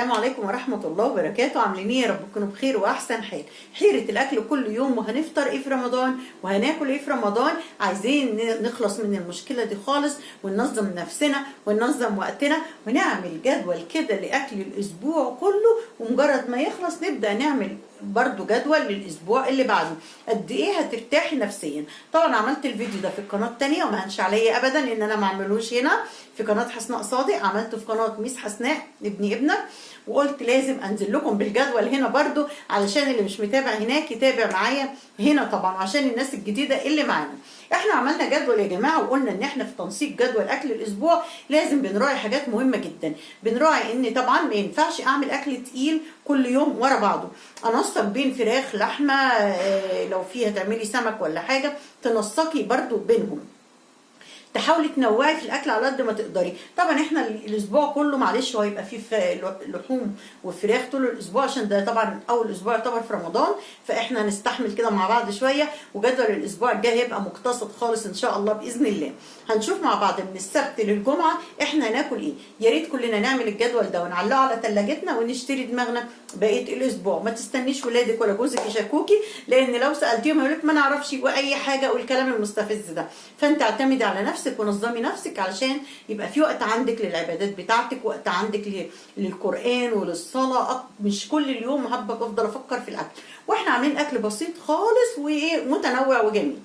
السلام عليكم ورحمة الله وبركاته. عاملين ايه؟ يا رب تكونوا بخير واحسن حال. حيرة الاكل كل يوم، وهنفطر ايه في رمضان وهناكل ايه في رمضان. عايزين نخلص من المشكلة دي خالص، وننظم نفسنا وننظم وقتنا ونعمل جدول كده لاكل الاسبوع كله، ومجرد ما يخلص نبدأ نعمل برضو جدول للاسبوع اللي بعده. قد ايه هترتاحي نفسيا. طبعا عملت الفيديو ده في القناه الثانيه، وما هنش عليا ابدا ان انا ما اعملوش هنا في قناه حسناء صادق. عملته في قناه ميس حسناء ابنك، وقلت لازم انزل لكم بالجدول هنا برضو علشان اللي مش متابع هناك يتابع معايا هنا، طبعا عشان الناس الجديده اللي معانا. احنا عملنا جدول يا جماعه، وقلنا ان احنا في تنسيق جدول اكل الاسبوع لازم بنراعي حاجات مهمه جدا. بنراعي ان طبعا ما ينفعش اعمل اكل تقيل كل يوم ورا بعضه. انسق بين فراخ لحمه، لو فيها تعملي سمك ولا حاجه تنسقي برضو بينهم. تحاولي تنوعي في الاكل على قد ما تقدري. طبعا احنا الاسبوع كله معلش هو يبقى فيه لحوم وفراخ طول الاسبوع، عشان ده طبعا اول اسبوع يعتبر في رمضان، فاحنا نستحمل كده مع بعض شويه. وجدول الاسبوع الجاي هيبقى مقتصد خالص ان شاء الله باذن الله. هنشوف مع بعض من السبت للجمعه احنا هناكل ايه. يا ريت كلنا نعمل الجدول ده ونعلقه على ثلاجتنا ونشتري دماغنا بقيه الاسبوع. ما تستنيش ولادك ولا جوزك يشاركوكي، لان لو سالتيهم هيقول لك ما نعرفش واي حاجه والكلام المستفز ده. فانت اعتمدي على نفسك ونظمي نفسك علشان يبقى في وقت عندك للعبادات بتاعتك، وقت عندك للقرآن وللصلاة. مش كل اليوم هبك افضل افكر في الاكل. واحنا عاملين اكل بسيط خالص ومتنوع وجميل.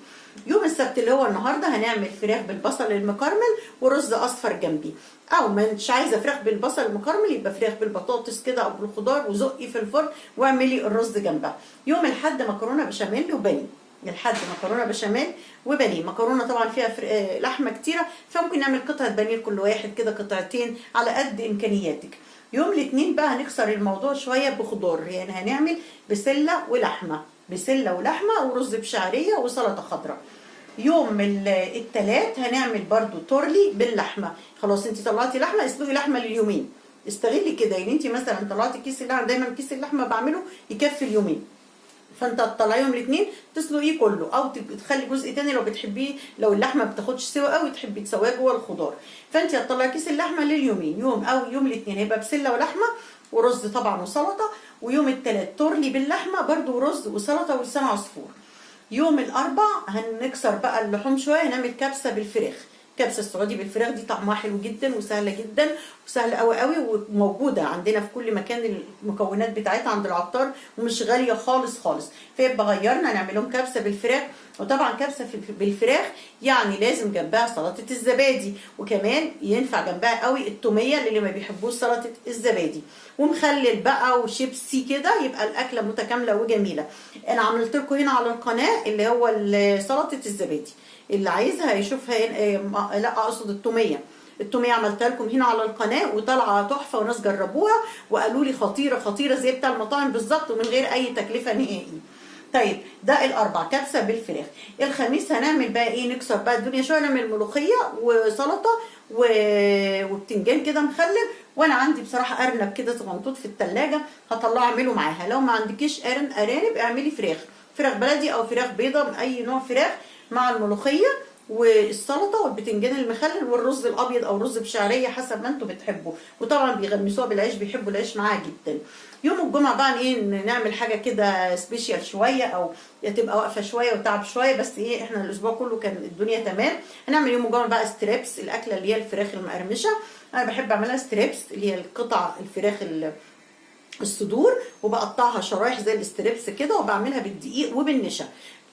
يوم السبت اللي هو النهارده هنعمل فراخ بالبصل المكرمل ورز اصفر جنبي، او ما انتش عايزه فراخ بالبصل المكرمل يبقى فراخ بالبطاطس كده او بالخضار، وزقي في الفرن واعملي الرز جنبها. يوم الاحد مكرونه بشاميل وبانيه. الحد مكرونه بشاميل وبانيه. مكرونه طبعا فيها لحمه كتيره، فممكن نعمل قطعه بانيه كل واحد كده قطعتين على قد امكانياتك. يوم الاثنين بقى هنكسر الموضوع شويه بخضار، يعني هنعمل بسله ولحمه، بسله ولحمه ورز بشعريه وسلطه خضراء. يوم الثلاث هنعمل برضو تورلي باللحمه. خلاص انت طلعتي لحمه، اسلقي لحمه لليومين. استغلي كده، يعني انت مثلا طلعتي كيس اللحمه، دايما كيس اللحمه بعمله يكفي اليومين، فانت تطلعيهم الاثنين تسلقيه كله، او تخلي جزء تاني لو بتحبيه، لو اللحمه ما بتاخدش سوا قوي تحبي تسويها جوه الخضار. فانت هتطلعي كيس اللحمه لليومين، يوم او يوم الاثنين هيبقى بسله ولحمه ورز طبعا وسلطه، ويوم الثلاث تورلي باللحمه برده ورز وسلطه ولسان عصفور. يوم الاربع هنكسر بقى اللحوم شويه، هنعمل كبسه بالفراخ. كبسه السعودي بالفراخ دي طعمها حلو جدا وسهله جدا وسهله قوي قوي، وموجوده عندنا في كل مكان المكونات بتاعتها عند العطار، ومش غاليه خالص خالص. فيبقى غيرنا نعمل لهم كبسه بالفراخ. وطبعا كبسه بالفراخ يعني لازم جنبها سلطه الزبادي، وكمان ينفع جنبها قوي التوميه اللي ما بيحبوش سلطه الزبادي، ومخلل بقى وشيبسي كده، يبقى الاكله متكامله وجميله. انا عملت لكم هنا على القناه اللي هو سلطه الزبادي، اللي عايزها يشوفها. لا اقصد التوميه. التوميه عملتها لكم هنا على القناه وطالعه تحفه، وناس جربوها وقالوا لي خطيره خطيره زي بتاع المطاعم بالظبط، ومن غير اي تكلفه نهائي. طيب ده الاربع كبسه بالفراخ. الخميس هنعمل بقى ايه؟ نكسر بقى الدنيا شويه، نعمل ملوخيه وسلطه وبتنجان كده مخلل. وانا عندي بصراحه ارنب كده صغنطوط في الثلاجه هطلعه اعمله معاها. لو ما عندكيش ارانب اعملي فراخ بلدي او فراخ بيضه، اي نوع فراخ مع الملوخيه والسلطه والبتنجان المخلل والرز الابيض او رز بشعريه حسب ما انتوا بتحبوا. وطبعا بيغمسوها بالعيش، بيحبوا العيش معاها جدا. يوم الجمعه بقى ايه؟ نعمل حاجه كده سبيشال شويه، او تبقى واقفه شويه وتعب شويه، بس ايه احنا الاسبوع كله كان الدنيا تمام. هنعمل يوم الجمعه بقى ستريبس، الاكله اللي هي الفراخ المقرمشه. انا بحب اعملها ستريبس، اللي هي القطع الفراخ الصدور، وبقطعها شرايح زي الاستريبس كده، وبعملها بالدقيق وبالنشا.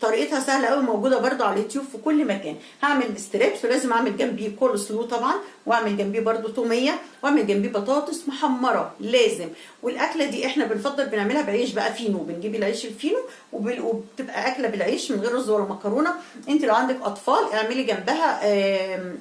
طريقتها سهله قوي، موجوده برده على اليوتيوب في كل مكان. هعمل ستريبس ولازم اعمل جنبيه كول سلو طبعا، واعمل جنبيه برده توميه، واعمل جنبيه بطاطس محمره لازم. والاكله دي احنا بنفضل بنعملها بعيش بقى فينو، بنجيب العيش الفينو وبتبقى اكله بالعيش من غير رز ولا مكرونه. انت لو عندك اطفال اعملي جنبها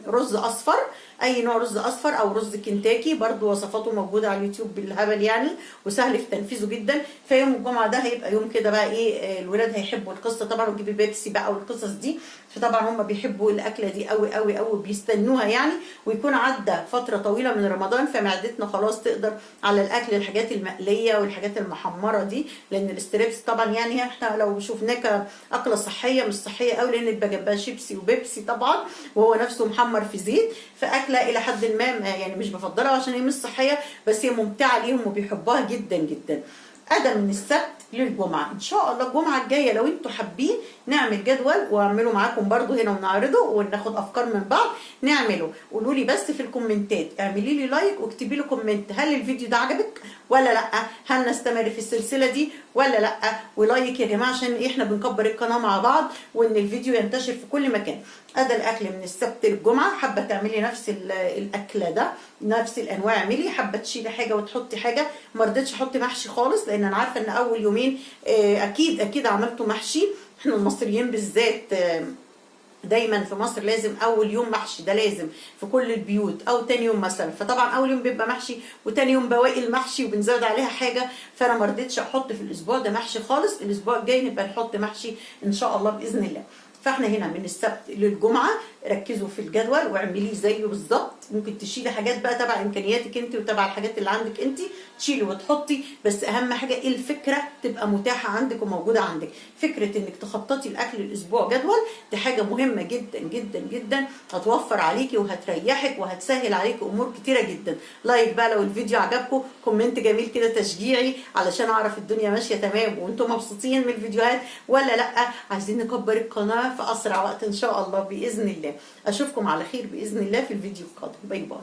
رز اصفر، اي نوع رز اصفر او رز كنتاكي، برضو وصفاته موجوده على اليوتيوب بالهبل يعني، وسهل في تنفيذه جدا. فيوم الجمعه ده هيبقى يوم كده بقى ايه، الولاد هيحبوا القصه طبعا، وتجيبي بيبسي بقى والقصص دي. فطبعا هم بيحبوا الاكله دي قوي قوي قوي، بيستنوها يعني. ويكون عدى فتره طويله من رمضان، فمعدتنا خلاص تقدر على الاكل الحاجات المقليه والحاجات المحمره دي، لان الاستريبس طبعا يعني احنا لو شفناك اكله صحيه مش صحيه قوي، لان بيبقى جنبها شيبسي وبيبسي طبعا، وهو نفسه محمر في زيت. في اكله الى حد ما يعني مش بفضلها عشان هي مش صحيه، بس هي ممتعه ليهم وبيحبوها جدا جدا. ادم من السبت للجمعه ان شاء الله. الجمعه الجايه لو انتوا حابين نعمل جدول واعمله معاكم برضو هنا ونعرضه وناخد افكار من بعض نعمله. قولوا لي بس في الكومنتات، اعملي لي لايك واكتبي لي كومنت هل الفيديو ده عجبك ولا لا، هل نستمر في السلسله دي ولا لا. ولايك يا جماعه عشان احنا بنكبر القناه مع بعض وان الفيديو ينتشر في كل مكان. ادي الاكل من السبت للجمعه. حابه تعملي نفس الاكله ده نفس الانواع اعملي، حابه تشيلي حاجه وتحطي حاجه. ما رضيتش احط محشي خالص لان انا عارفه ان اول يومين اكيد عملتوا محشي. احنا المصريين بالذات دايما في مصر لازم اول يوم محشي، ده لازم في كل البيوت، او تاني يوم مثلا. فطبعا اول يوم بيبقى محشي وتاني يوم بواقي المحشي وبنزود عليها حاجه، فانا ما رضيتش احط في الاسبوع ده محشي خالص. الاسبوع الجاي نبقى نحط محشي ان شاء الله باذن الله. فاحنا هنا من السبت للجمعه ركزوا في الجدول واعمليه زيه بالظبط. ممكن تشيلي حاجات بقى تبع امكانياتك انت وتبع الحاجات اللي عندك انت، تشيلي وتحطي، بس اهم حاجه ايه؟ الفكره تبقى متاحه عندك وموجوده عندك. فكره انك تخططي الاكل الاسبوع جدول دي حاجه مهمه جدا جدا جدا، هتوفر عليكي وهتريحك وهتسهل عليكي امور كتيره جدا. لايك بقى لو الفيديو عجبكم، كومنت جميل كده تشجيعي علشان اعرف الدنيا ماشيه تمام وانتم مبسوطين من الفيديوهات ولا لا. عايزين نكبر القناه في اسرع وقت ان شاء الله باذن الله. اشوفكم على خير باذن الله في الفيديو القادم. باي باي.